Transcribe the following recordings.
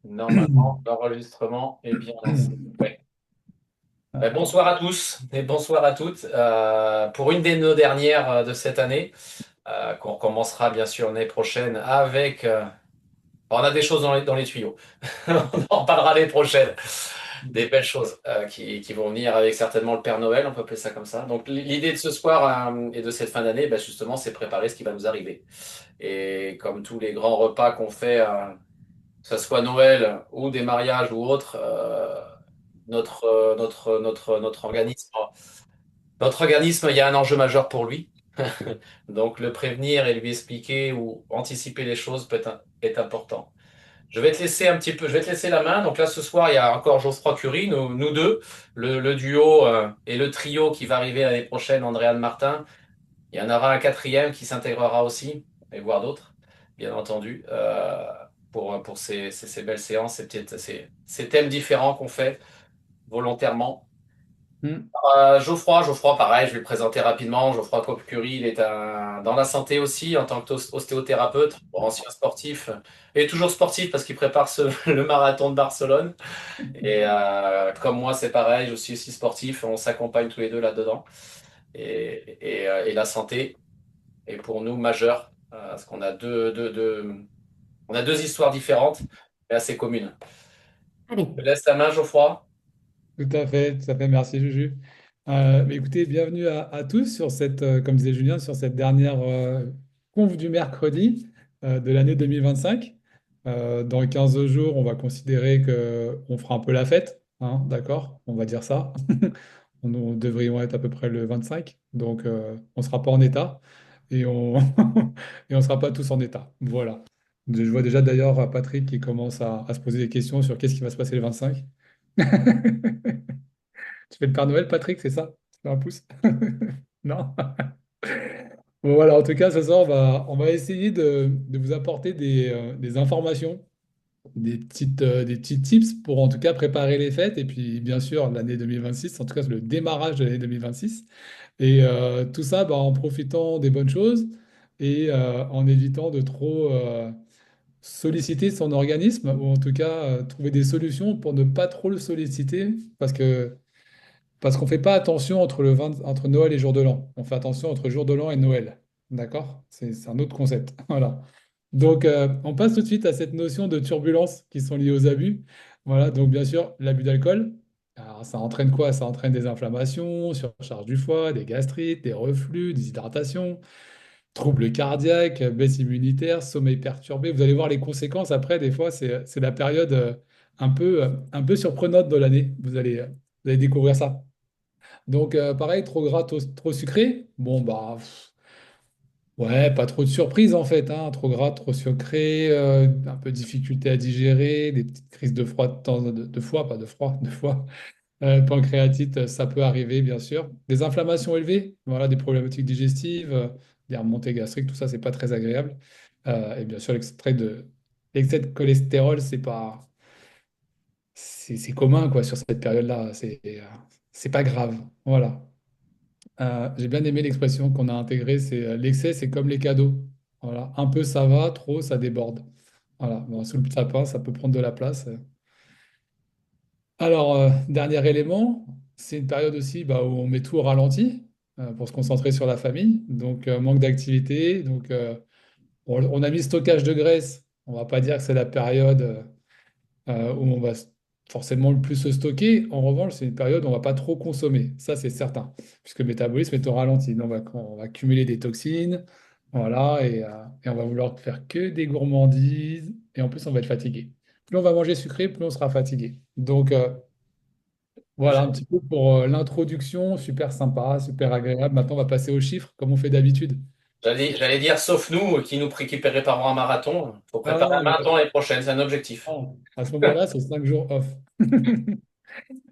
Normalement, l'enregistrement est bien lancé. Ouais. Bonsoir à tous et bonsoir à toutes pour une de nos dernières de cette année, qu'on commencera bien sûr l'année prochaine avec. On a des choses dans les tuyaux. On en parlera l'année prochaine. Des belles choses qui vont venir avec certainement le Père Noël, on peut appeler ça comme ça. Donc l'idée de ce soir et de cette fin d'année, justement, c'est préparer ce qui va nous arriver. Et comme tous les grands repas qu'on fait, que ce soit Noël ou des mariages ou autres, notre organisme, il y a un enjeu majeur pour lui. Donc le prévenir et lui expliquer ou anticiper les choses est important. Je vais te laisser un petit peu, je vais te laisser la main. Donc là, ce soir, il y a encore Geoffroy Curie, nous deux, le duo et le trio qui va arriver l'année prochaine, Andréane Martin. Il y en aura un quatrième qui s'intégrera aussi, et voir d'autres, bien entendu, pour ces belles séances, ces thèmes différents qu'on fait volontairement. Hmm. Geoffroy, pareil, je vais le présenter rapidement. Geoffroy Cope-Curie, il est dans la santé aussi, en tant qu'ostéothérapeute, ancien sportif, et toujours sportif parce qu'il prépare le marathon de Barcelone. Et comme moi, c'est pareil, je suis aussi sportif, on s'accompagne tous les deux là-dedans. Et la santé est pour nous majeure, parce qu'on a on a deux histoires différentes, mais assez communes. Je te laisse la main, Geoffroy. Tout à fait, merci Juju. Mais écoutez, bienvenue à tous sur cette, comme disait Julien, sur cette dernière conf du mercredi de l'année 2025. Dans 15 jours, on va considérer que on fera un peu la fête, hein, d'accord? On va dire ça. Nous devrions être à peu près le 25, donc on ne sera pas en état et on et on sera pas tous en état. Voilà. Je vois déjà d'ailleurs Patrick qui commence à se poser des questions sur qu'est-ce qui va se passer le 25. Tu fais le Père Noël, Patrick, c'est ça? Tu fais un pouce? Non? Bon, voilà, en tout cas, ce soir, on va essayer de vous apporter des informations, des petits tips pour en tout cas préparer les fêtes et puis bien sûr l'année 2026, en tout cas le démarrage de l'année 2026. Et tout ça en profitant des bonnes choses et en évitant de trop solliciter son organisme ou en tout cas trouver des solutions pour ne pas trop le solliciter parce qu'on ne fait pas attention entre Noël et jour de l'an. On fait attention entre jour de l'an et Noël. D'accord? C'est un autre concept. Voilà. Donc, on passe tout de suite à cette notion de turbulence qui sont liées aux abus. Voilà. Donc, bien sûr, l'abus d'alcool. Alors, ça entraîne quoi? Ça entraîne des inflammations, surcharge du foie, des gastrites, des reflux, des hydratations, troubles cardiaques, baisse immunitaire, sommeil perturbé. Vous allez voir les conséquences après. Des fois, c'est la période un peu surprenante de l'année. Vous allez découvrir ça. Donc, pareil, trop gras, trop sucré. Bon, ouais, pas trop de surprise en fait, hein. Trop gras, trop sucré, un peu de difficulté à digérer, des petites crises de froid de foie, pas de froid, de foie. Pancréatite, ça peut arriver, bien sûr. Des inflammations élevées, voilà, des problématiques digestives, des remontées gastriques, tout ça, c'est pas très agréable. Et bien sûr, l'excès de cholestérol, c'est commun quoi sur cette période-là. C'est pas grave. Voilà. J'ai bien aimé l'expression qu'on a intégrée, c'est l'excès, c'est comme les cadeaux. Voilà, un peu ça va, trop ça déborde. Voilà, bon, sous le sapin, ça peut prendre de la place. Alors, dernier élément, c'est une période aussi où on met tout au ralenti pour se concentrer sur la famille. Donc, manque d'activité. Donc, on a mis stockage de graisse. On va pas dire que c'est la période où on va forcément le plus se stocker. En revanche, c'est une période où on va pas trop consommer. Ça, c'est certain, puisque le métabolisme est au ralenti. Donc, on va cumuler des toxines, voilà, et on va vouloir faire que des gourmandises. Et en plus, on va être fatigué. Plus on va manger sucré, plus on sera fatigué. Donc, voilà un petit peu pour l'introduction. Super sympa, super agréable. Maintenant, on va passer aux chiffres, comme on fait d'habitude. J'allais dire, sauf nous qui préparons un marathon. Il faut Ah préparer un non, mais marathon l'année prochaine, c'est un objectif. non. À ce moment-là, c'est 5 jours off.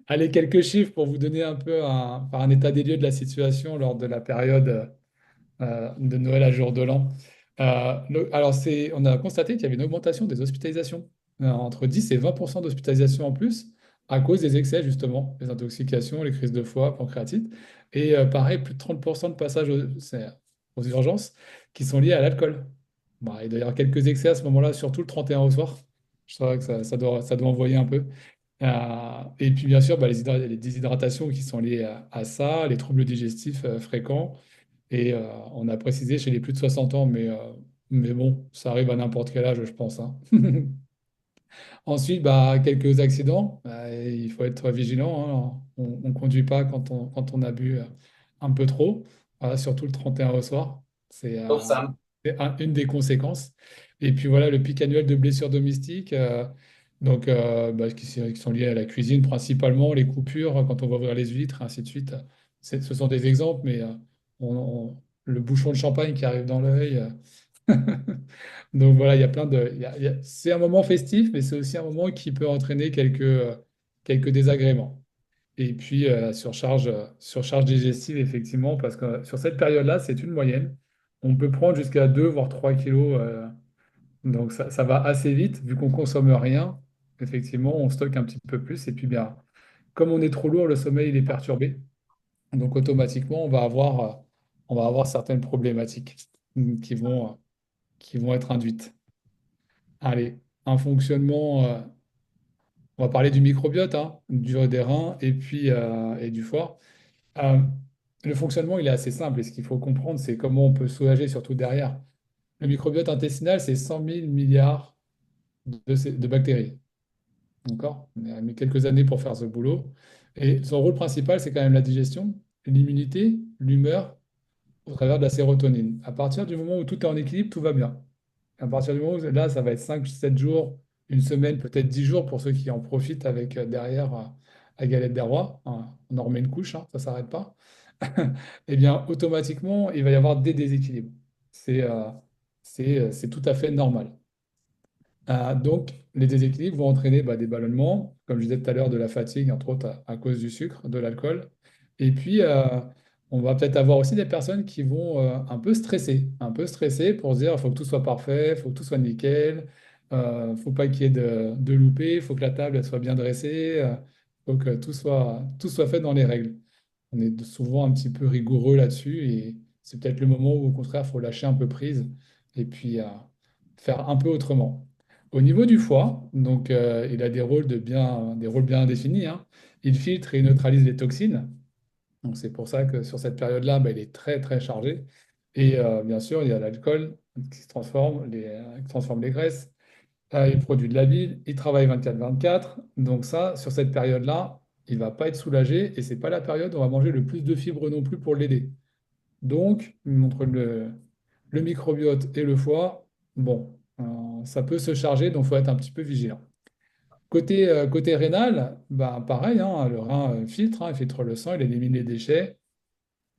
Allez, quelques chiffres pour vous donner un peu un état des lieux de la situation lors de la période de Noël à jour de l'an. Alors, on a constaté qu'il y avait une augmentation des hospitalisations, entre 10 et 20% d'hospitalisations en plus, à cause des excès, justement, les intoxications, les crises de foie, pancréatite. Et pareil, plus de 30% de passages aux urgences qui sont liés à l'alcool. Bah, il doit y avoir quelques excès à ce moment-là, surtout le 31 au soir. Je crois que ça doit envoyer un peu. Et puis, bien sûr, bah, les déshydratations qui sont liées à ça, les troubles digestifs fréquents. Et on a précisé chez les plus de 60 ans, mais bon, ça arrive à n'importe quel âge, je pense, hein. Ensuite, bah, quelques accidents. Il faut être vigilant, hein. On ne conduit pas quand on a bu un peu trop. Voilà, surtout le 31 au soir. C'est Sauf Sam. une des conséquences. Et puis voilà, le pic annuel de blessures domestiques, donc, bah, qui sont liées à la cuisine principalement, les coupures quand on va ouvrir les huîtres, ainsi de suite. Ce sont des exemples, mais on- on- le bouchon de champagne qui arrive dans l'œil. Donc voilà, il y a plein de. C'est un moment festif, mais c'est aussi un moment qui peut entraîner quelques désagréments. Et puis, surcharge digestive, effectivement, parce que sur cette période-là, c'est une moyenne. On peut prendre jusqu'à 2 voire 3 kilos. Donc, ça va assez vite, vu qu'on consomme rien. Effectivement, on stocke un petit peu plus. Et puis, bien, comme on est trop lourd, le sommeil, il est perturbé. Donc, automatiquement, on va avoir certaines problématiques qui vont être induites. Allez, un fonctionnement, on va parler du microbiote, hein, des reins et du foie. Euh, le fonctionnement, il est assez simple et ce qu'il faut comprendre, c'est comment on peut soulager, surtout derrière. Le microbiote intestinal, c'est 100 000 milliards de bactéries. D'accord? On a mis quelques années pour faire ce boulot. Et son rôle principal, c'est quand même la digestion, l'immunité, l'humeur, au travers de la sérotonine. À partir du moment où tout est en équilibre, tout va bien. À partir du moment où là, ça va être 5 7 jours, une semaine, peut-être 10 jours pour ceux qui en profitent avec derrière la galette des rois. Hein, on en remet une couche, hein, ça ne s'arrête pas. Eh bien, automatiquement, il va y avoir des déséquilibres. C'est c'est tout à fait normal. Donc, les déséquilibres vont entraîner bah, des ballonnements, comme je disais tout à l'heure, de la fatigue, entre autres à cause du sucre, de l'alcool. Et puis, on va peut-être avoir aussi des personnes qui vont un peu stressées pour se dire, il faut que tout soit parfait, il faut que tout soit nickel, il ne faut pas qu'il y ait de loupés, il faut que la table elle soit bien dressée, il faut que tout soit fait dans les règles. On est souvent un petit peu rigoureux là-dessus et c'est peut-être le moment où, au contraire, il faut lâcher un peu prise et puis faire un peu autrement. Au niveau du foie, donc, il a des rôles bien définis, hein. Il filtre et neutralise les toxines. Donc, c'est pour ça que sur cette période-là, bah, il est très, très chargé. Et bien sûr, il y a l'alcool qui transforme les graisses. Il produit de la bile. Il travaille 24/24. Donc, ça, sur cette période-là, il ne va pas être soulagé. Et ce n'est pas la période où on va manger le plus de fibres non plus pour l'aider. Donc, entre le microbiote et le foie, bon, ça peut se charger, donc il faut être un petit peu vigilant. Côté rénal, ben, pareil, hein, le rein filtre, hein, il filtre le sang, il élimine les déchets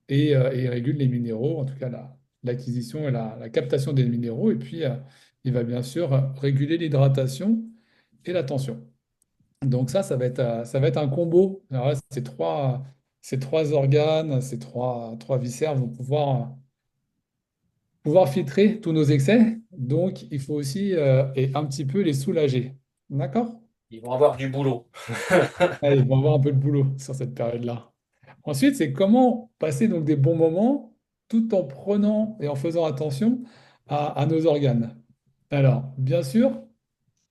et il régule les minéraux, en tout cas l'acquisition et la captation des minéraux. Et puis, il va bien sûr réguler l'hydratation et la tension. Donc ça va être un combo. Alors là, ces trois organes, trois viscères vont pouvoir filtrer tous nos excès. Donc, il faut aussi et un petit peu les soulager. D'accord? Ils vont avoir du boulot. Allez, ils vont avoir un peu de boulot sur cette période-là. Ensuite, c'est comment passer donc des bons moments tout en prenant et en faisant attention à nos organes. Alors, bien sûr,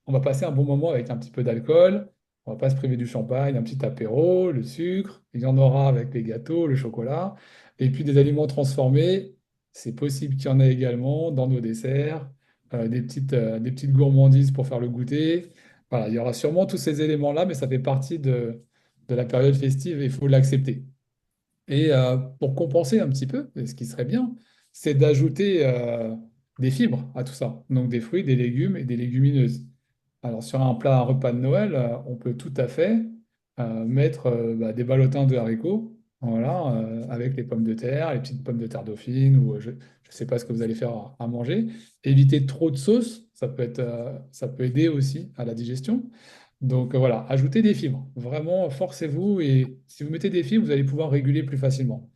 on va passer un bon moment avec un petit peu d'alcool. On va pas se priver du champagne, un petit apéro, le sucre. Il y en aura avec les gâteaux, le chocolat. Et puis des aliments transformés. C'est possible qu'il y en ait également dans nos desserts, des petites gourmandises pour faire le goûter. Voilà, il y aura sûrement tous ces éléments-là, mais ça fait partie de la période festive et il faut l'accepter. Et pour compenser un petit peu, et ce qui serait bien, c'est d'ajouter des fibres à tout ça. Donc des fruits, des légumes et des légumineuses. Alors sur un plat, un repas de Noël, on peut tout à fait mettre bah, des ballotins de haricots, voilà, avec les pommes de terre, les petites pommes de terre dauphine, ou je ne sais pas ce que vous allez faire à manger. Éviter trop de sauce, ça peut aider aussi à la digestion. Donc voilà, ajoutez des fibres. Vraiment, forcez-vous et si vous mettez des fibres, vous allez pouvoir réguler plus facilement.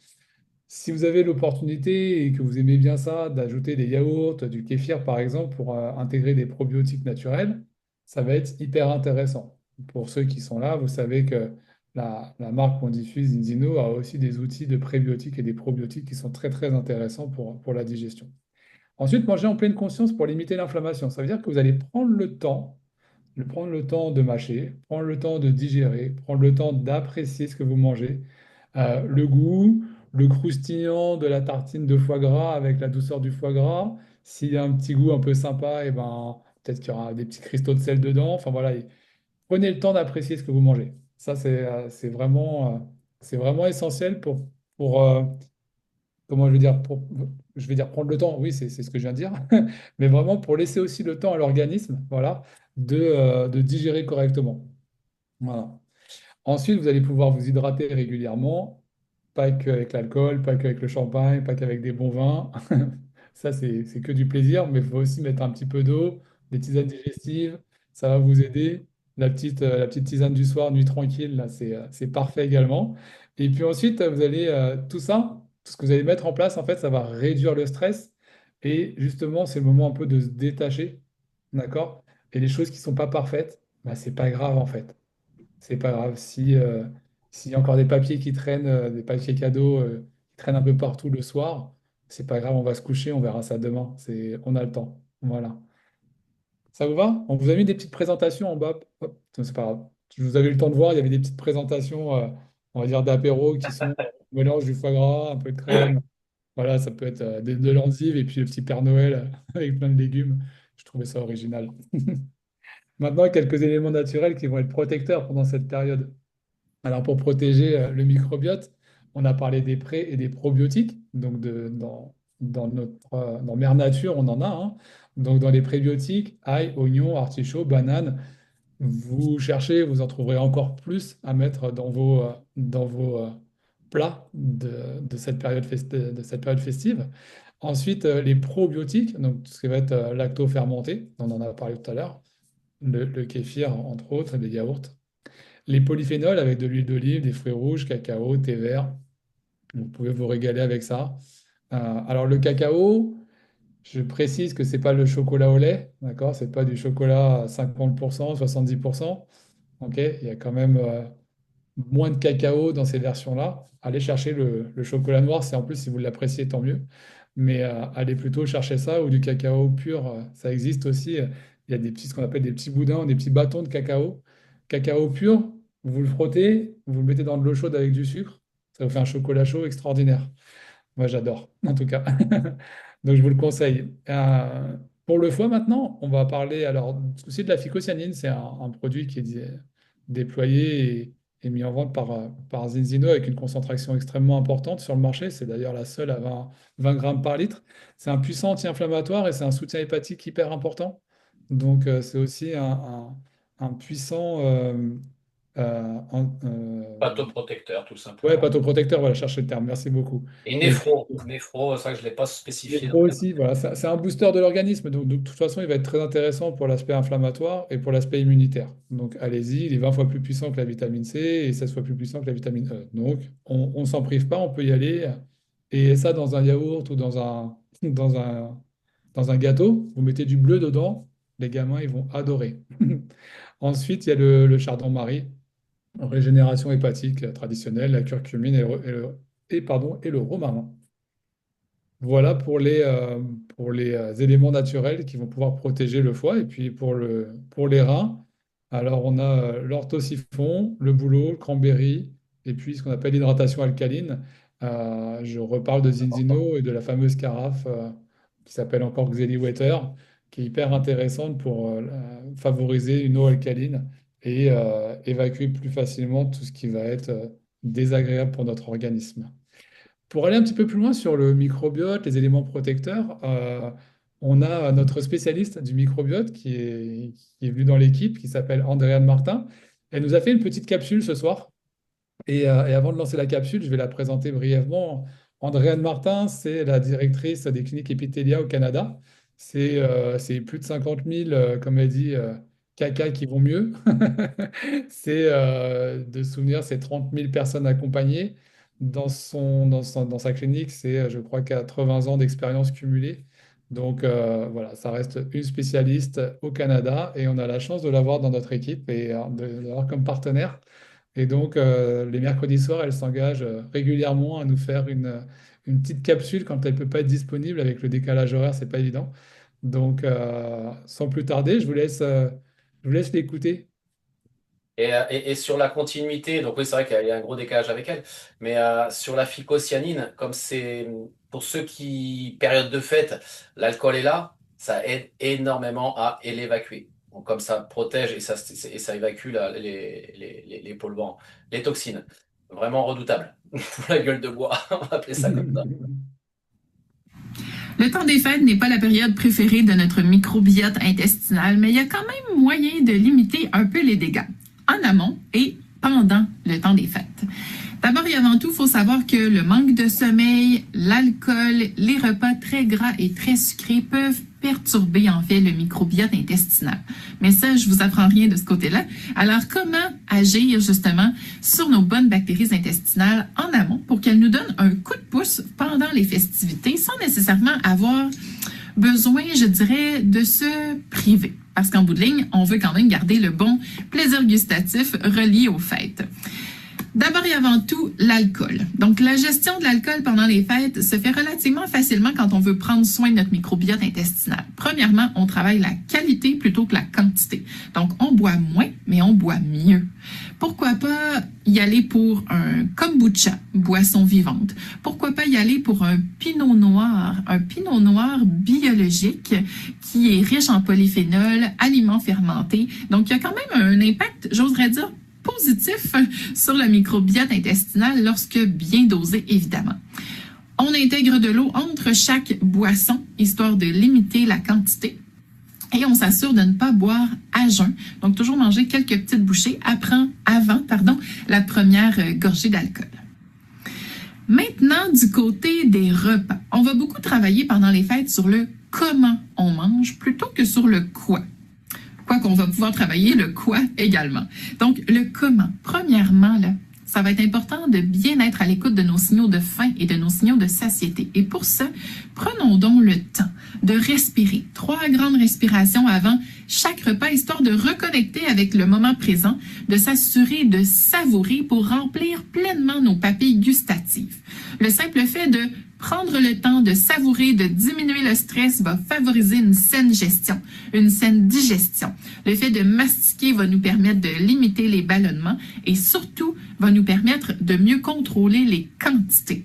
Si vous avez l'opportunité et que vous aimez bien ça, d'ajouter des yaourts, du kéfir par exemple, pour intégrer des probiotiques naturels, ça va être hyper intéressant. Pour ceux qui sont là, vous savez que la marque qu'on diffuse, Inzino, a aussi des outils de prébiotiques et des probiotiques qui sont très très intéressants pour la digestion. Ensuite, manger en pleine conscience pour limiter l'inflammation. Ça veut dire que vous allez prendre le temps prendre le temps de mâcher, prendre le temps de digérer, prendre le temps d'apprécier ce que vous mangez. Le goût, le croustillant de la tartine de foie gras avec la douceur du foie gras. S'il y a un petit goût un peu sympa, et ben, peut-être qu'il y aura des petits cristaux de sel dedans. Enfin voilà, et prenez le temps d'apprécier ce que vous mangez. Ça, c'est vraiment essentiel pour comment je veux dire, je vais dire prendre le temps, oui, c'est ce que je viens de dire, mais vraiment pour laisser aussi le temps à l'organisme, voilà, de digérer correctement. Voilà. Ensuite, vous allez pouvoir vous hydrater régulièrement, pas qu'avec l'alcool, pas qu'avec le champagne, pas qu'avec des bons vins. Ça, c'est que du plaisir, mais il faut aussi mettre un petit peu d'eau, des tisanes digestives, ça va vous aider. La petite tisane du soir, nuit tranquille, là, c'est parfait également. Et puis ensuite, vous allez, tout ça, tout ce que vous allez mettre en place, en fait, ça va réduire le stress. Et justement, c'est le moment un peu de se détacher, d'accord? Et les choses qui ne sont pas parfaites, bah, c'est pas grave, en fait. C'est pas grave. S'il y a encore des papiers qui traînent, des papiers cadeaux qui traînent un peu partout le soir, c'est pas grave, on va se coucher, on verra ça demain. On a le temps. Voilà. Ça vous va? On vous a mis des petites présentations en bas. Hop, c'est pas grave. Je vous avais eu le temps de voir, il y avait des petites présentations, on va dire, d'apéro qui sont mélange du foie gras, un peu de crème. Voilà, ça peut être de l'endive et puis le petit Père Noël avec plein de légumes. Je trouvais ça original. Maintenant, quelques éléments naturels qui vont être protecteurs pendant cette période. Alors, pour protéger le microbiote, on a parlé des pré et des probiotiques. Donc, dans Mère Nature, on en a, hein. Donc, dans les prébiotiques, ail, oignon, artichaut, banane, vous cherchez, vous en trouverez encore plus à mettre dans vos plats de cette de cette période festive. Ensuite, les probiotiques, donc tout ce qui va être lacto-fermenté, on en a parlé tout à l'heure, le kéfir, entre autres, et les yaourts. Les polyphénols avec de l'huile d'olive, des fruits rouges, cacao, thé vert. Vous pouvez vous régaler avec ça. Alors le cacao, je précise que c'est pas le chocolat au lait, d'accord? C'est pas du chocolat à 50%, 70%. Ok? Il y a quand même moins de cacao dans ces versions-là. Allez chercher le chocolat noir, c'est en plus si vous l'appréciez, tant mieux. Mais allez plutôt chercher ça ou du cacao pur, ça existe aussi. Il y a ce qu'on appelle des petits boudins, des petits bâtons de cacao. Cacao pur, vous le frottez, vous le mettez dans de l'eau chaude avec du sucre, ça vous fait un chocolat chaud extraordinaire. Moi, j'adore, en tout cas. Donc, je vous le conseille. Pour le foie, maintenant, on va parler alors aussi de la phycocyanine. C'est un produit qui est déployé et mis en vente par Zinzino avec une concentration extrêmement importante sur le marché. C'est d'ailleurs la seule à 20 grammes par litre. C'est un puissant anti-inflammatoire et c'est un soutien hépatique hyper important. Donc, c'est aussi un puissant Patoprotecteur, tout ouais, simplement. patoprotecteur, voilà, chercher le terme. Merci beaucoup. Et Et néphro, ça je ne l'ai pas les spécifié. pros aussi, voilà, c'est un booster de l'organisme. Donc, de toute façon, il va être très intéressant pour l'aspect inflammatoire et pour l'aspect immunitaire. Donc, allez-y, il est 20 fois plus puissant que la vitamine C et 16 fois plus puissant que la vitamine E. Donc, on ne s'en prive pas, on peut y aller. Et ça, dans un yaourt ou dans dans un gâteau, vous mettez du bleu dedans, les gamins, ils vont adorer. Ensuite, il y a le chardon-marie, régénération hépatique traditionnelle, la curcumine et le romarin. Voilà pour les éléments naturels qui vont pouvoir protéger le foie. Et puis pour les reins, alors on a l'orthosiphon, le bouleau, le cranberry, et puis ce qu'on appelle l'hydratation alcaline. Je reparle de Zinzino et de la fameuse carafe qui s'appelle encore Xeliwater, qui est hyper intéressante pour favoriser une eau alcaline et évacuer plus facilement tout ce qui va être désagréable pour notre organisme. Pour aller un petit peu plus loin sur le microbiote, les éléments protecteurs, on a notre spécialiste du microbiote qui est venu dans l'équipe, qui s'appelle Andréane Martin. Elle nous a fait une petite capsule ce soir. Et avant de lancer la capsule, je vais la présenter brièvement. Andréane Martin, c'est la directrice des cliniques Epitelia au Canada. C'est plus de 50 000, comme elle dit, caca qui vont mieux. C'est de souvenir, c'est 30 000 personnes accompagnées. Dans sa clinique, c'est, je crois, 80 ans d'expérience cumulée. Donc voilà, ça reste une spécialiste au Canada et on a la chance de l'avoir dans notre équipe et de l'avoir comme partenaire. Et donc, les mercredis soirs, elle s'engage régulièrement à nous faire une petite capsule quand elle ne peut pas être disponible avec le décalage horaire, c'est pas évident. Donc, sans plus tarder, je vous laisse Je vous laisse l'écouter. Et sur la continuité, donc oui, c'est vrai qu'il y a un gros décalage avec elle, mais sur la phycocyanine, comme c'est pour ceux qui, période de fête, l'alcool est là, ça aide énormément à l'évacuer. Donc comme ça protège et ça évacue les polluants, les toxines. Vraiment redoutable. Pour la gueule de bois, on va appeler ça comme ça. Le temps des fêtes n'est pas la période préférée de notre microbiote intestinal, mais il y a quand même moyen de limiter un peu les dégâts en amont et pendant le temps des fêtes. D'abord et avant tout, il faut savoir que le manque de sommeil, l'alcool, les repas très gras et très sucrés peuvent perturber en fait le microbiote intestinal. Mais ça, je vous apprends rien de ce côté-là. Alors, comment agir justement sur nos bonnes bactéries intestinales en amont pour qu'elles nous donnent un coup de pouce pendant les festivités sans nécessairement avoir besoin, je dirais, de se priver. Parce qu'en bout de ligne, on veut quand même garder le bon plaisir gustatif relié aux fêtes. D'abord et avant tout, l'alcool. Donc, la gestion de l'alcool pendant les fêtes se fait relativement facilement quand on veut prendre soin de notre microbiote intestinal. Premièrement, on travaille la qualité plutôt que la quantité. Donc, on boit moins, mais on boit mieux. Pourquoi pas y aller pour un kombucha, boisson vivante? Pourquoi pas y aller pour un pinot noir biologique qui est riche en polyphénol, aliments fermentés. Donc, il y a quand même un impact, j'oserais dire, positif sur le microbiote intestinal lorsque bien dosé, évidemment. On intègre de l'eau entre chaque boisson, histoire de limiter la quantité. Et on s'assure de ne pas boire à jeun. Donc, toujours manger quelques petites bouchées avant la première gorgée d'alcool. Maintenant, du côté des repas, on va beaucoup travailler pendant les fêtes sur le comment on mange plutôt que sur le quoi. Quoi qu'on va pouvoir travailler le quoi également. Donc, le comment. Premièrement, là, ça va être important de bien être à l'écoute de nos signaux de faim et de nos signaux de satiété. Et pour ça, prenons donc le temps de respirer. 3 grandes respirations avant chaque repas, histoire de reconnecter avec le moment présent, de s'assurer de savourer pour remplir pleinement nos papilles gustatives. Le simple fait de prendre le temps de savourer, de diminuer le stress va favoriser une saine gestion, une saine digestion. Le fait de mastiquer va nous permettre de limiter les ballonnements et surtout va nous permettre de mieux contrôler les quantités.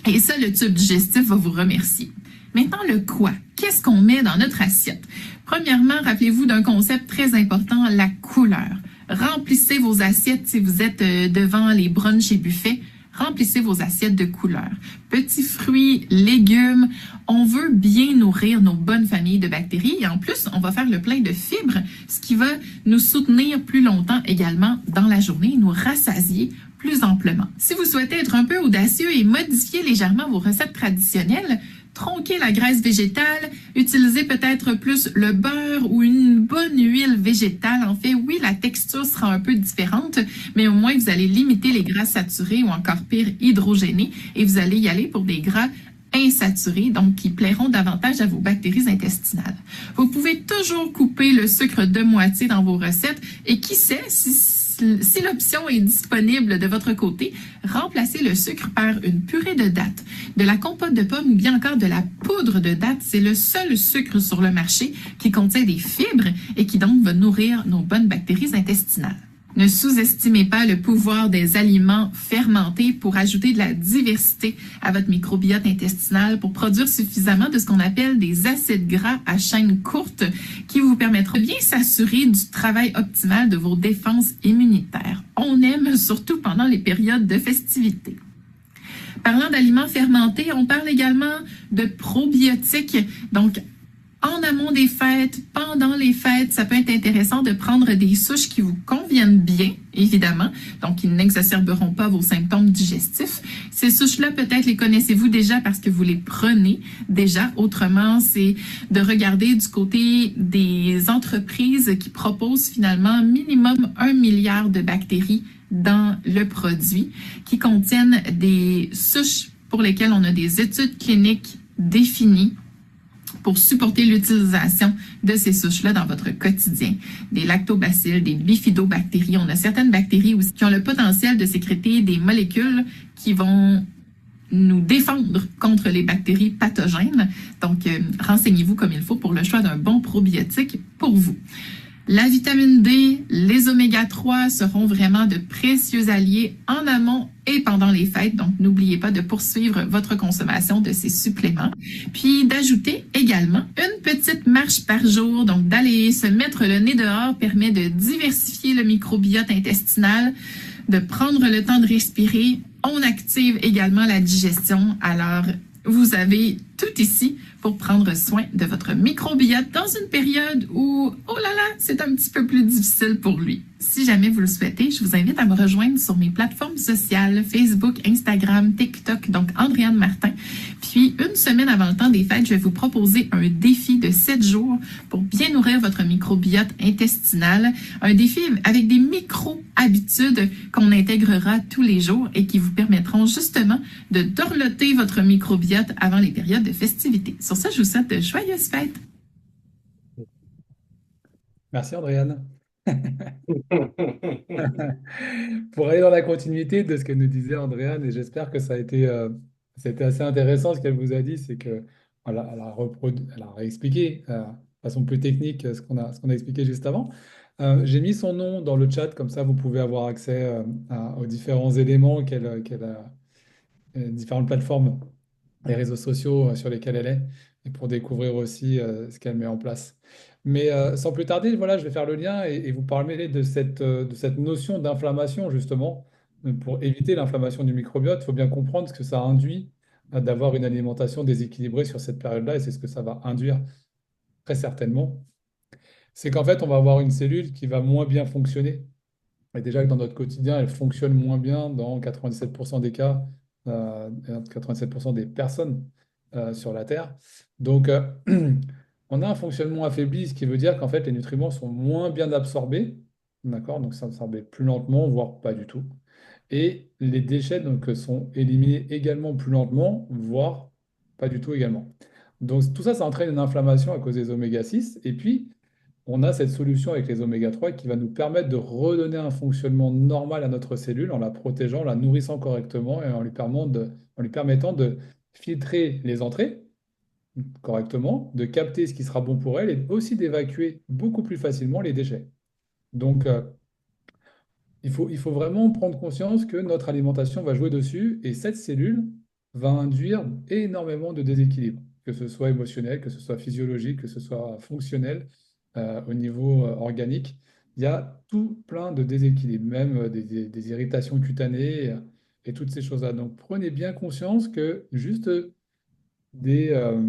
Et ça, le tube digestif va vous remercier. Maintenant, le quoi? Qu'est-ce qu'on met dans notre assiette? Premièrement, rappelez-vous d'un concept très important, la couleur. Remplissez vos assiettes si vous êtes devant les brunchs et buffets. Remplissez vos assiettes de couleurs. Petits fruits, légumes, on veut bien nourrir nos bonnes familles de bactéries et en plus, on va faire le plein de fibres, ce qui va nous soutenir plus longtemps également dans la journée et nous rassasier plus amplement. Si vous souhaitez être un peu audacieux et modifier légèrement vos recettes traditionnelles, tronquer la graisse végétale, utiliser peut-être plus le beurre ou une bonne huile végétale. En fait, oui, la texture sera un peu différente, mais au moins vous allez limiter les gras saturés ou encore pire, hydrogénés et vous allez y aller pour des gras insaturés, donc qui plairont davantage à vos bactéries intestinales. Vous pouvez toujours couper le sucre de moitié dans vos recettes et qui sait, si l'option est disponible de votre côté, remplacez le sucre par une purée de dattes, de la compote de pommes ou bien encore de la poudre de dattes. C'est le seul sucre sur le marché qui contient des fibres et qui donc va nourrir nos bonnes bactéries intestinales. Ne sous-estimez pas le pouvoir des aliments fermentés pour ajouter de la diversité à votre microbiote intestinal pour produire suffisamment de ce qu'on appelle des acides gras à chaîne courte qui vous permettront de bien s'assurer du travail optimal de vos défenses immunitaires. On aime surtout pendant les périodes de festivités. Parlant d'aliments fermentés, on parle également de probiotiques. Donc, en amont des fêtes, pendant les fêtes, ça peut être intéressant de prendre des souches qui vous conviennent bien, évidemment, donc qui n'exacerberont pas vos symptômes digestifs. Ces souches-là, peut-être les connaissez-vous déjà parce que vous les prenez déjà. Autrement, c'est de regarder du côté des entreprises qui proposent finalement minimum 1 milliard de bactéries dans le produit, qui contiennent des souches pour lesquelles on a des études cliniques définies pour supporter l'utilisation de ces souches-là dans votre quotidien. Des lactobacilles, des bifidobactéries. On a certaines bactéries aussi qui ont le potentiel de sécréter des molécules qui vont nous défendre contre les bactéries pathogènes. Donc, renseignez-vous comme il faut pour le choix d'un bon probiotique pour vous. La vitamine D, les oméga-3 seront vraiment de précieux alliés en amont et pendant les fêtes. Donc, n'oubliez pas de poursuivre votre consommation de ces suppléments. Puis d'ajouter également une petite marche par jour. Donc, d'aller se mettre le nez dehors permet de diversifier le microbiote intestinal, de prendre le temps de respirer. On active également la digestion. Alors, vous avez tout ici pour prendre soin de votre microbiote dans une période où, oh là là, c'est un petit peu plus difficile pour lui. Si jamais vous le souhaitez, je vous invite à me rejoindre sur mes plateformes sociales, Facebook, Instagram, TikTok, donc Andréane Martin. Puis, une semaine avant le temps des fêtes, je vais vous proposer un défi de 7 jours pour bien nourrir votre microbiote intestinal. Un défi avec des micro-habitudes qu'on intégrera tous les jours et qui vous permettront justement de dorloter votre microbiote avant les périodes de festivités. Sur ça, je vous souhaite de joyeuses fêtes. Merci, Andréane. Pour aller dans la continuité de ce que nous disait Andréane, et j'espère que ça a été assez intéressant ce qu'elle vous a dit, c'est que voilà, elle a réexpliqué de façon plus technique ce qu'on a expliqué juste avant. J'ai mis son nom dans le chat, comme ça vous pouvez avoir accès aux différents éléments qu'elle a, différentes plateformes, les réseaux sociaux sur lesquels elle est, et pour découvrir aussi ce qu'elle met en place. Mais sans plus tarder, voilà, je vais faire le lien et vous parler de cette notion d'inflammation, justement. Pour éviter l'inflammation du microbiote, il faut bien comprendre ce que ça induit d'avoir une alimentation déséquilibrée sur cette période-là, et c'est ce que ça va induire très certainement. C'est qu'en fait, on va avoir une cellule qui va moins bien fonctionner. Et déjà que dans notre quotidien, elle fonctionne moins bien dans 97% des cas, 87% des personnes sur la Terre. Donc, on a un fonctionnement affaibli, ce qui veut dire qu'en fait, les nutriments sont moins bien absorbés, d'accord? Donc, ça absorbé plus lentement, voire pas du tout. Et les déchets donc, sont éliminés également plus lentement, voire pas du tout également. Donc, tout ça, ça entraîne une inflammation à cause des oméga 6. Et puis, on a cette solution avec les oméga 3 qui va nous permettre de redonner un fonctionnement normal à notre cellule en la protégeant, en la nourrissant correctement et en lui permettant de filtrer les entrées correctement, de capter ce qui sera bon pour elle et aussi d'évacuer beaucoup plus facilement les déchets. Donc, il faut vraiment prendre conscience que notre alimentation va jouer dessus et cette cellule va induire énormément de déséquilibre, que ce soit émotionnel, que ce soit physiologique, que ce soit fonctionnel au niveau organique. Il y a tout plein de déséquilibres, même des irritations cutanées et toutes ces choses-là. Donc prenez bien conscience que juste des, euh,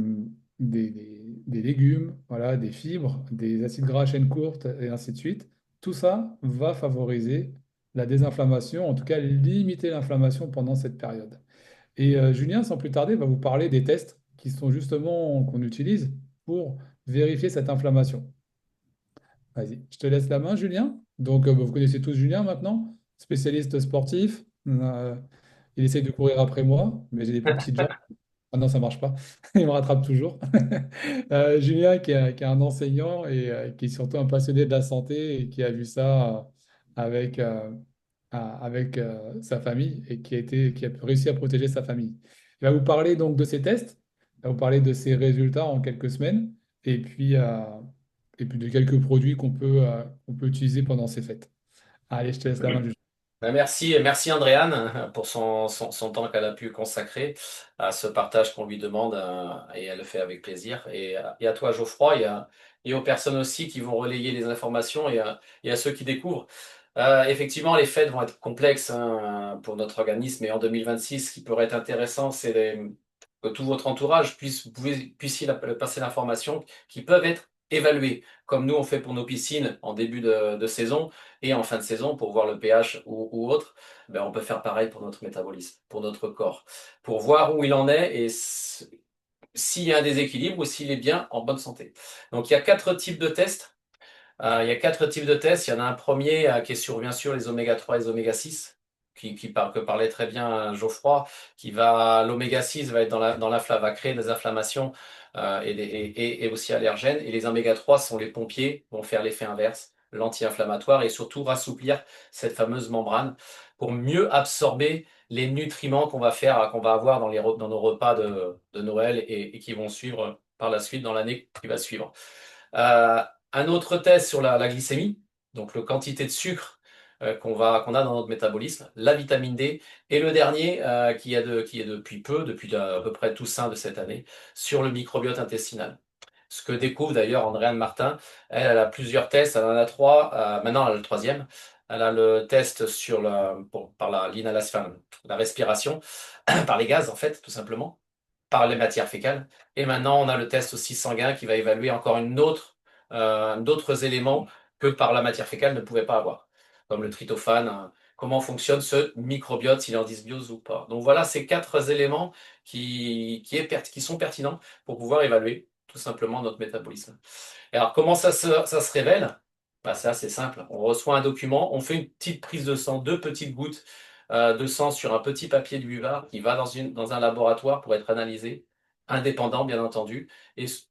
des légumes, voilà, des fibres, des acides gras à chaîne courte et ainsi de suite. Tout ça va favoriser la désinflammation, en tout cas limiter l'inflammation pendant cette période. Et Julien, sans plus tarder, va vous parler des tests qui sont justement qu'on utilise pour vérifier cette inflammation. Vas-y, je te laisse la main, Julien. Donc, vous connaissez tous Julien maintenant, spécialiste sportif. Il essaye de courir après moi, mais j'ai des plus petites jambes. Ah non, ça marche pas. Il me rattrape toujours. Julien, qui est un enseignant et qui est surtout un passionné de la santé et qui a vu ça avec, sa famille et qui a réussi à protéger sa famille. Il va vous parler donc de ses tests, il va vous parler de ses résultats en quelques semaines et puis de quelques produits qu'on peut utiliser pendant ces fêtes. Allez, je te laisse la main du jeu. Merci, merci Andréane pour son temps qu'elle a pu consacrer à ce partage qu'on lui demande et elle le fait avec plaisir. Et à toi Geoffroy et aux personnes aussi qui vont relayer les informations et à ceux qui découvrent. Effectivement, les fêtes vont être complexes pour notre organisme et en 2026, ce qui pourrait être intéressant, c'est que tout votre entourage puissiez passer l'information qui peuvent être évaluées, comme nous on fait pour nos piscines en début de saison et en fin de saison pour voir le pH ou autre. Ben, on peut faire pareil pour notre métabolisme, pour notre corps, pour voir où il en est et s'il y a un déséquilibre ou s'il est bien en bonne santé. Donc il y a 4 types de tests. Il y a 4 types de tests. Il y en a un premier qui est sur, bien sûr, les oméga 3 et les oméga 6, que parlait très bien Geoffroy, l'oméga 6 va être va créer des inflammations et aussi allergènes. Et les oméga 3 sont les pompiers, vont faire l'effet inverse, l'anti-inflammatoire, et surtout rassouplir cette fameuse membrane pour mieux absorber les nutriments qu'on va avoir dans nos repas de Noël et qui vont suivre par la suite dans l'année qui va suivre. Euh, Un autre test sur la glycémie, donc la quantité de sucre qu'on a dans notre métabolisme, la vitamine D, et le dernier qui est depuis peu, depuis à peu près Toussaint de cette année, sur le microbiote intestinal. Ce que découvre d'ailleurs Andréane Martin, elle a plusieurs tests, elle en a trois, maintenant elle a le troisième. Elle a le test par l'inhalation, enfin, la respiration, par les gaz en fait, tout simplement, par les matières fécales. Et maintenant on a le test aussi sanguin qui va évaluer encore d'autres éléments que par la matière fécale ne pouvait pas avoir, comme le tryptophane, comment fonctionne ce microbiote, s'il est en dysbiose ou pas. Donc voilà ces quatre éléments qui sont pertinents pour pouvoir évaluer tout simplement notre métabolisme. Et alors comment ça se révèle? Bah, c'est assez simple. On reçoit un document, on fait une petite prise de sang, deux petites gouttes de sang sur un petit papier de buvard qui va dans un laboratoire pour être analysé, indépendant bien entendu,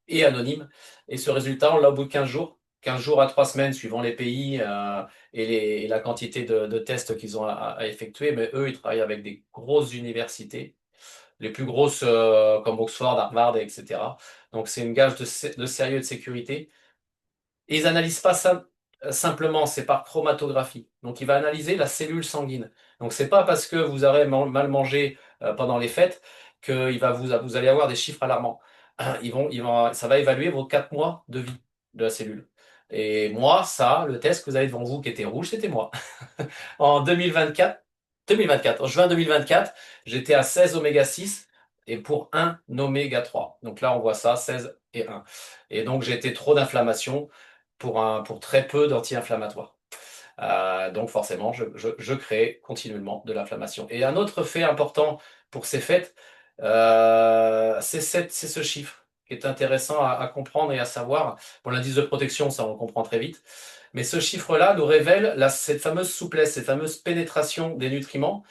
et anonyme. Et ce résultat, on l'a au bout de 15 jours. 15 jours à 3 semaines, suivant les pays et la quantité de tests qu'ils ont à effectuer. Mais eux, ils travaillent avec des grosses universités, les plus grosses comme Oxford, Harvard, etc. Donc c'est une gage de sérieux et de sécurité. Et ils analysent pas ça simplement, c'est par chromatographie. Donc il va analyser la cellule sanguine. Donc c'est pas parce que vous aurez mal mangé pendant les fêtes que vous allez avoir des chiffres alarmants. Ça va évaluer vos 4 mois de vie de la cellule. Et moi, ça, le test que vous avez devant vous qui était rouge, c'était moi. En 2024, en juin 2024, j'étais à 16 oméga 6 et pour un oméga 3. Donc là, on voit ça, 16 et 1. Et donc, j'étais trop d'inflammation pour très peu d'anti-inflammatoires. Donc forcément, je crée continuellement de l'inflammation. Et un autre fait important pour ces fêtes, c'est ce chiffre qui est intéressant à comprendre et à savoir. Pour l'indice de protection, ça on comprend très vite. Mais ce chiffre-là nous révèle cette fameuse souplesse, cette fameuse pénétration des nutriments,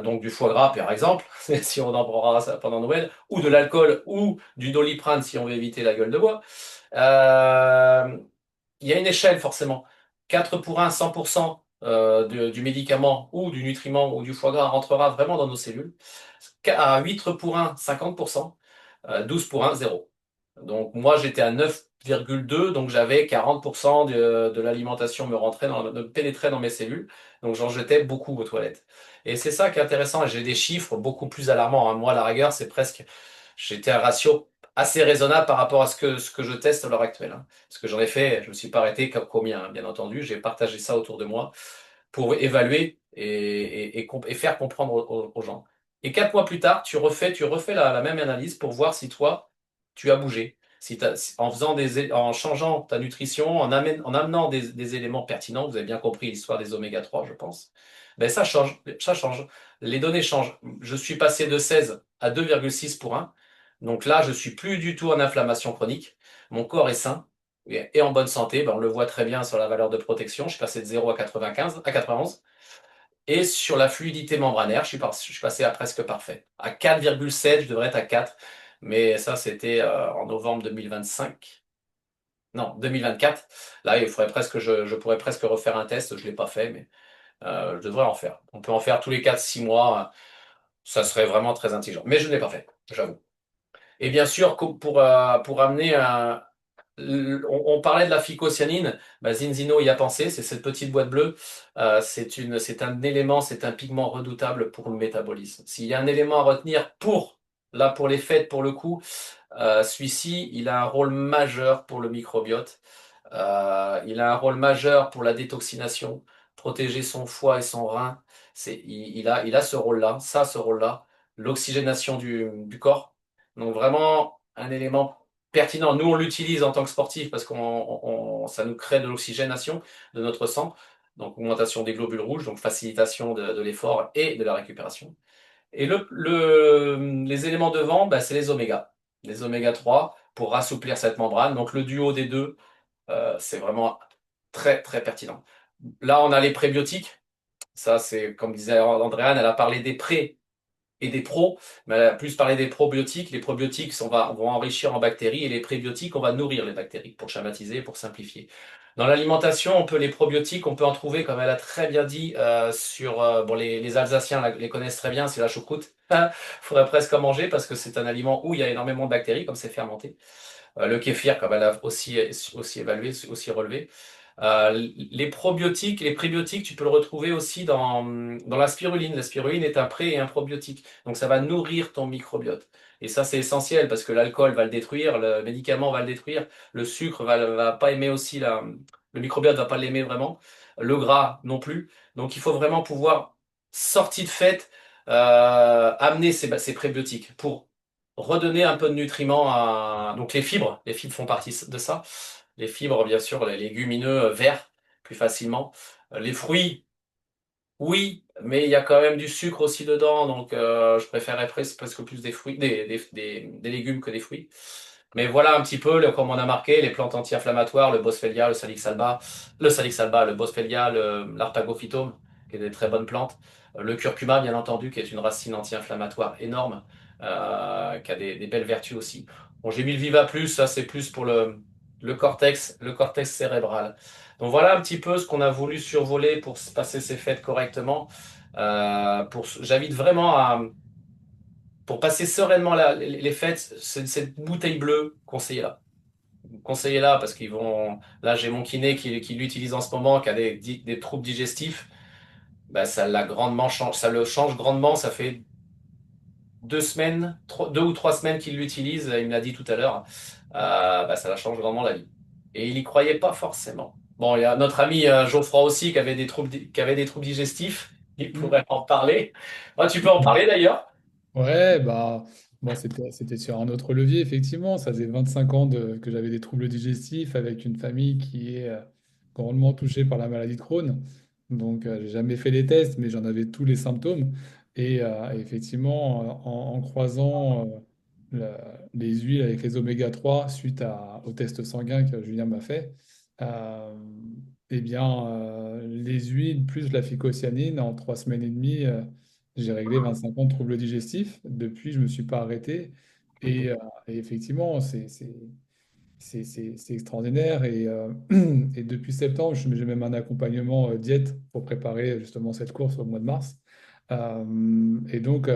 donc du foie gras par exemple, si on en prendra ça pendant Noël, ou de l'alcool, ou du Doliprane si on veut éviter la gueule de bois. Euh, il y a une échelle forcément. 4 pour 1, 100% du médicament ou du nutriment ou du foie gras rentrera vraiment dans nos cellules. À 8 pour 1, 50%. 12 pour 1, 0. Donc moi j'étais à 9,2, donc j'avais 40% de l'alimentation me pénétrait dans mes cellules. Donc j'en jetais beaucoup aux toilettes. Et c'est ça qui est intéressant. J'ai des chiffres beaucoup plus alarmants, hein. Moi, à la rigueur, j'étais un ratio assez raisonnable par rapport à ce que je teste à l'heure actuelle, hein. Parce que j'en ai fait, je ne me suis pas arrêté comme combien, hein, bien entendu. J'ai partagé ça autour de moi pour évaluer et faire comprendre aux gens. Et 4 mois plus tard, tu refais la même analyse pour voir si toi, tu as bougé. En changeant ta nutrition, en amenant des éléments pertinents, vous avez bien compris l'histoire des oméga 3, je pense, ben ça change, ça change. Les données changent. Je suis passé de 16 à 2,6 pour 1. Donc là, je suis plus du tout en inflammation chronique. Mon corps est sain et en bonne santé. Ben, on le voit très bien sur la valeur de protection. Je suis passé de 0 à 95, à 91. Et sur la fluidité membranaire, je suis passé à presque parfait. À 4,7, je devrais être à 4. Mais ça, c'était en novembre 2025. Non, 2024. Là, je pourrais presque refaire un test. Je ne l'ai pas fait, mais je devrais en faire. On peut en faire tous les 4, 6 mois. Ça serait vraiment très intelligent. Mais je ne l'ai pas fait, j'avoue. Et bien sûr, pour amener on parlait de la phycocyanine, bah, Zinzino y a pensé, c'est cette petite boîte bleue. C'est un élément, c'est un pigment redoutable pour le métabolisme. S'il y a un élément à retenir là, pour les fêtes, pour le coup, celui-ci, il a un rôle majeur pour le microbiote. Il a un rôle majeur pour la détoxination, protéger son foie et son rein. Il a ce rôle-là, l'oxygénation du corps. Donc vraiment un élément pertinent. Nous, on l'utilise en tant que sportif parce ça nous crée de l'oxygénation de notre sang, donc augmentation des globules rouges, donc facilitation de l'effort et de la récupération. Et les éléments de vent, bah, c'est les oméga 3 pour assouplir cette membrane. Donc le duo des deux, c'est vraiment très très pertinent. Là, on a les prébiotiques. Ça, c'est comme disait Andréane, elle a parlé des pré et des pros, mais elle a plus parlé des probiotiques. Les probiotiques vont enrichir en bactéries et les prébiotiques, on va nourrir les bactéries pour schématiser, pour simplifier. Dans l'alimentation, les probiotiques, on peut en trouver, comme elle a très bien dit, bon, les Alsaciens les connaissent très bien, c'est la choucroute. Faudrait presque en manger parce que c'est un aliment où il y a énormément de bactéries, comme c'est fermenté. Le kéfir, comme elle a aussi évalué, aussi relevé. Les prébiotiques, tu peux le retrouver aussi dans la spiruline. La spiruline est un pré et un probiotique. Donc ça va nourrir ton microbiote. Et ça, c'est essentiel parce que l'alcool va le détruire, le médicament va le détruire, le sucre va pas aimer aussi le microbiote va pas l'aimer vraiment, le gras non plus. Donc il faut vraiment pouvoir, sortie de fête, amener ces prébiotiques pour redonner un peu de nutriments donc les fibres font partie de ça. Les fibres, bien sûr, les légumineux verts plus facilement. Les fruits, oui, mais il y a quand même du sucre aussi dedans, donc je préférerais presque plus des fruits, des légumes que des fruits. Mais voilà un petit peu, comme on a marqué, les plantes anti-inflammatoires, le boswellia, le salix alba, le boswellia, l'arpagophytum, qui est des très bonnes plantes. Le curcuma, bien entendu, qui est une racine anti-inflammatoire énorme, qui a des belles vertus aussi. Bon, j'ai mis le Viva Plus, ça c'est plus pour le cortex cérébral. Donc voilà un petit peu ce qu'on a voulu survoler pour se passer ces fêtes correctement. J'invite vraiment pour passer sereinement les fêtes, cette bouteille bleue, conseillez-la. Conseillez-la parce qu'ils vont. Là, j'ai mon kiné qui l'utilise en ce moment, qui a des troubles digestifs. Bah, ça le change grandement. Ça fait 2 semaines, 2 ou 3 semaines qu'il l'utilise. Il me l'a dit tout à l'heure. Bah, ça la change vraiment la vie. Et il y croyait pas forcément. Bon, il y a notre ami Geoffroy aussi qui avait des troubles digestifs. Il Mm. pourrait en parler. Ah, tu peux en parler d'ailleurs. Ouais, bah, moi, c'était sur un autre levier, effectivement. Ça faisait 25 ans que j'avais des troubles digestifs avec une famille qui est grandement touchée par la maladie de Crohn. Donc, j'ai jamais fait les tests, mais j'en avais tous les symptômes. Et effectivement, en croisant les huiles avec les oméga 3 suite au test sanguin que Julien m'a fait, euh, eh bien, les huiles plus la phycocyanine en 3 semaines et demie. J'ai réglé 25 ans de troubles digestifs. Depuis, je ne me suis pas arrêté. Et effectivement, c'est extraordinaire. Et depuis septembre, j'ai même un accompagnement diète pour préparer justement cette course au mois de mars. Et donc,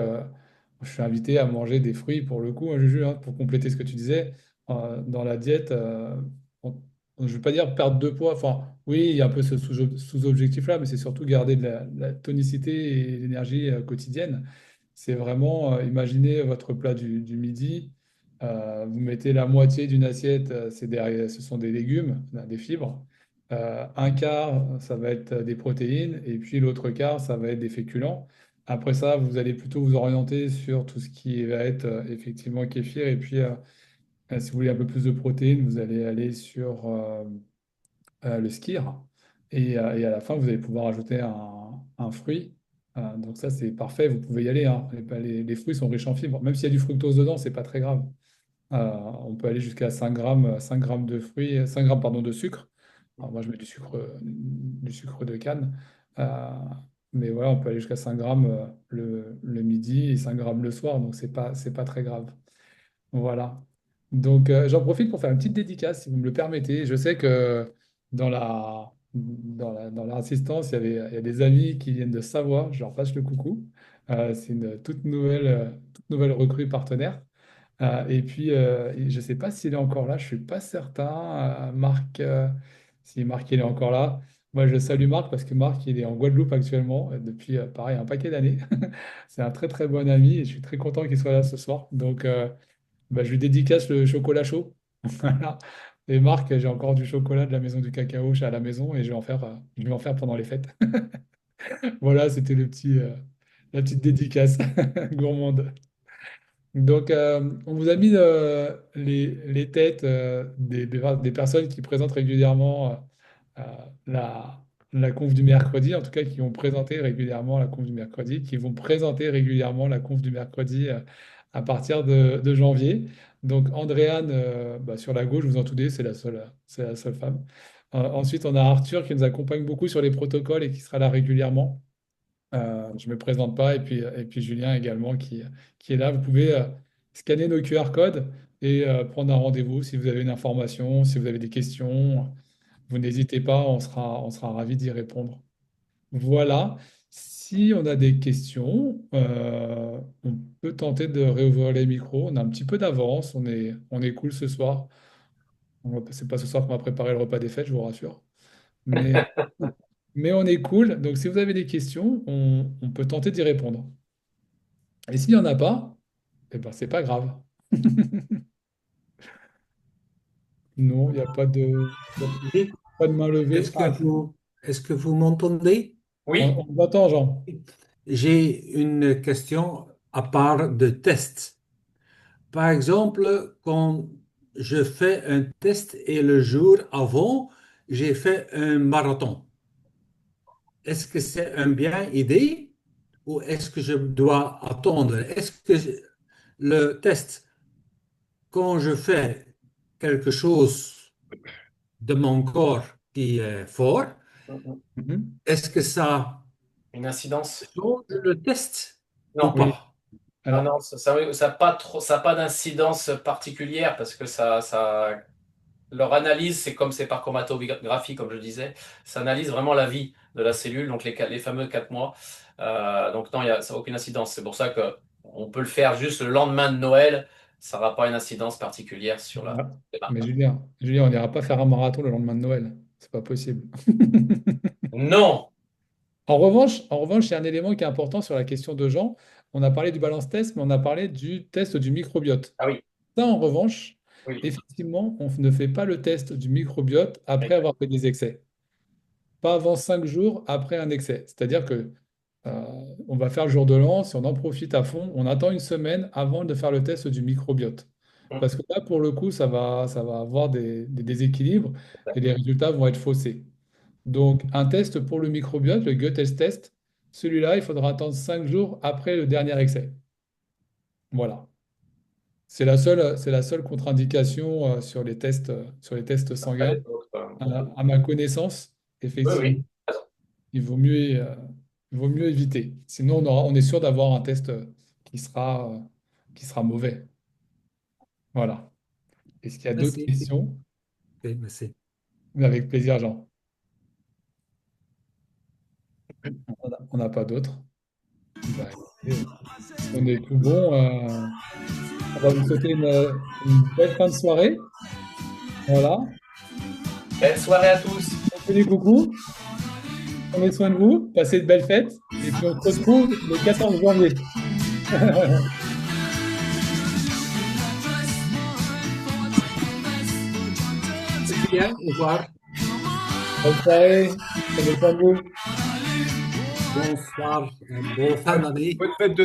je suis invité à manger des fruits pour le coup, hein, Juju, hein, pour compléter ce que tu disais. Dans la diète, je ne veux pas dire perdre de poids. Enfin, oui, il y a un peu ce sous-objectif-là, mais c'est surtout garder de la tonicité et l'énergie quotidienne. C'est vraiment, imaginez votre plat du midi. Vous mettez la moitié d'une assiette, ce sont des légumes, des fibres. Un quart, ça va être des protéines, et puis l'autre quart, ça va être des féculents. Après ça, vous allez plutôt vous orienter sur tout ce qui va être effectivement kéfir. Et puis, si vous voulez un peu plus de protéines, vous allez aller sur le skyr. Et à la fin, vous allez pouvoir ajouter un fruit. Donc ça, c'est parfait. Vous pouvez y aller, hein. Les fruits sont riches en fibres. Même s'il y a du fructose dedans, c'est pas très grave. On peut aller jusqu'à 5 grammes de fruits, 5 grammes, pardon, de sucre. Alors moi, je mets du sucre de canne. Euh, mais voilà, on peut aller jusqu'à 5 grammes le midi et 5 grammes le soir. Donc, c'est pas très grave. Voilà. Donc, j'en profite pour faire une petite dédicace, si vous me le permettez. Je sais que dans l'assistance, il y a des amis qui viennent de Savoie. Je leur passe le coucou. C'est une toute nouvelle recrue partenaire. Et puis, je ne sais pas s'il est encore là, je ne suis pas certain. Marc, si Marc il est encore là. Moi, je salue Marc parce que Marc, il est en Guadeloupe actuellement, depuis, pareil, un paquet d'années. C'est un très, très bon ami et je suis très content qu'il soit là ce soir. Donc, bah, je lui dédicace le chocolat chaud. Voilà. Et Marc, j'ai encore du chocolat de la maison du cacao à la maison et je vais en faire pendant les fêtes. Voilà, c'était la petite dédicace gourmande. Donc, on vous a mis les têtes des personnes qui présentent régulièrement euh, la, la conf du mercredi, en tout cas qui ont présenté régulièrement la conf du mercredi, qui vont présenter régulièrement la conf du mercredi à partir de janvier. Donc, Andréane, bah, sur la gauche, vous en doutez, c'est la seule femme. Ensuite, on a Arthur qui nous accompagne beaucoup sur les protocoles et qui sera là régulièrement. Je ne me présente pas. Et puis Julien également qui est là. Vous pouvez scanner nos QR codes et prendre un rendez-vous si vous avez une information, si vous avez des questions. Vous n'hésitez pas, on sera ravis d'y répondre. Voilà. Si on a des questions, on peut tenter de réouvrir les micros. On a un petit peu d'avance. On est cool ce soir. C'est pas ce soir qu'on va préparer le repas des fêtes, je vous rassure. Mais, mais on est cool. Donc, si vous avez des questions, on peut tenter d'y répondre. Et s'il n'y en a pas, eh ben, c'est pas grave. Non, il n'y a pas Oui. pas de main levée. Ah, Est-ce que vous m'entendez? Oui, on vous entend, Jean. J'ai une question à part de test. Par exemple, quand je fais un test et le jour avant, j'ai fait un marathon. Est-ce que c'est une bien idée ou est-ce que je dois attendre? Est-ce que le test, quand je fais quelque chose de mon corps qui est fort, Mhm. est-ce que ça une incidence. change le test ou Non, Oui. pas? non, Alors, non, ça a pas trop, ça a pas d'incidence particulière parce que leur analyse, c'est comme c'est par chromatographie, comme je disais, ça analyse vraiment la vie de la cellule, donc les fameux 4 mois. Donc non, ça n'a aucune incidence. C'est pour ça que on peut le faire juste le lendemain de Noël. Ça n'aura pas une incidence particulière sur la ah, mais démarche. Julien, on n'ira pas faire un marathon le lendemain de Noël. C'est pas possible. Non! En revanche, il y a un élément qui est important sur la question de Jean. On a parlé du balance test, mais on a parlé du test du microbiote. Ah oui, Ça, en revanche, oui. effectivement, on ne fait pas le test du microbiote après avoir fait des excès. Pas avant 5 jours après un excès. C'est-à-dire que on va faire le jour de l'an, si on en profite à fond, on attend une semaine avant de faire le test du microbiote. Parce que là, pour le coup, ça va avoir des déséquilibres et les résultats vont être faussés. Donc, un test pour le microbiote, le gut health test, celui-là, il faudra attendre 5 jours après le dernier excès. Voilà. C'est la seule contre-indication sur les tests Après, sanguins. les autres, À ma connaissance, oui, effectivement, oui. il vaut mieux, euh, il vaut mieux éviter. Sinon, on est sûr d'avoir un test qui sera mauvais. Voilà. Est-ce qu'il y a d'autres Merci. questions? Ok, merci. Avec plaisir, Jean. On n'a pas d'autres. Bah, écoutez, on est tout bon. On va vous souhaiter une belle fin de soirée. Voilà. Belle soirée à tous! On fait des coucous. Prenez soin de vous. Passez de belles fêtes. Et puis, on se retrouve le 14 janvier. Bien, au revoir. Bonne soirée. Prenez soin de vous. Bonsoir, bonne fin d'année. Bonne fête de Noël!